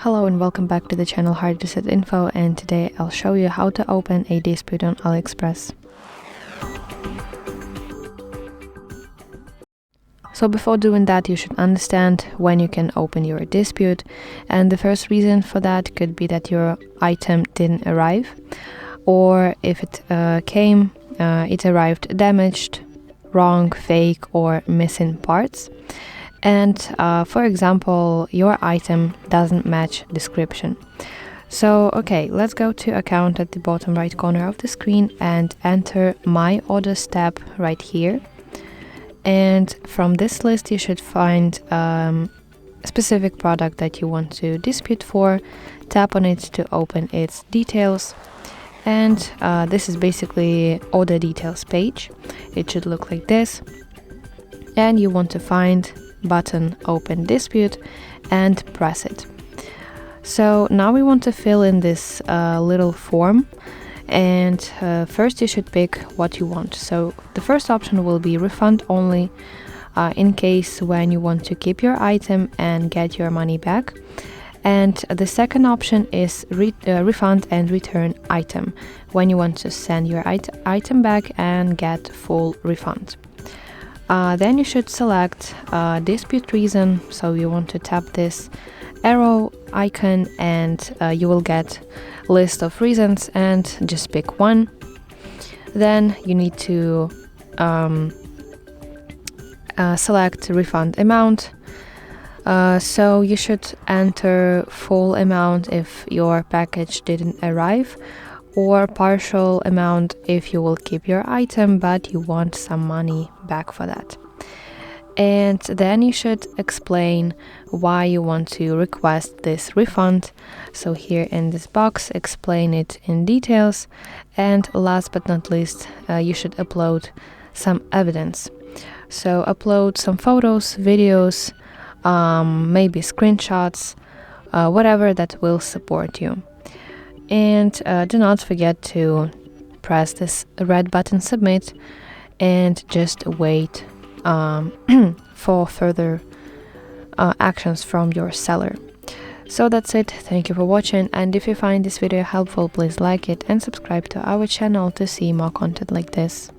Hello and welcome back to the channel HardReset.Info, and today I'll show you how to open a dispute on AliExpress. So before doing that, you should understand when you can open your dispute, and the first reason for that could be that your item didn't arrive, or if it came, it arrived damaged, wrong, fake, or missing parts. And for example, your item doesn't match description. So okay, let's go to account at the bottom right corner of the screen and enter my orders tab right here. And from this list you should find a specific product that you want to dispute for. Tap on it to open its details, and this is basically order details page. It should look like this, and you want to find button open dispute and press it. So now we want to fill in this little form, and first you should pick what you want. So the first option will be refund only, in case when you want to keep your item and get your money back. And the second option is refund and return item, when you want to send your item back and get full refund. Then you should select dispute reason, so you want to tap this arrow icon and you will get a list of reasons, and just pick one. Then you need to select refund amount, so you should enter full amount if your package didn't arrive, or partial amount if you will keep your item but you want some money back for that. And then you should explain why you want to request this refund. So here in this box, explain it in details. And last but not least, you should upload some evidence. So upload some photos, videos, maybe screenshots, whatever that will support you. And do not forget to press this red button submit and just wait for further actions from your seller. So that's it. Thank you for watching, and if you find this video helpful, please like it and subscribe to our channel to see more content like this.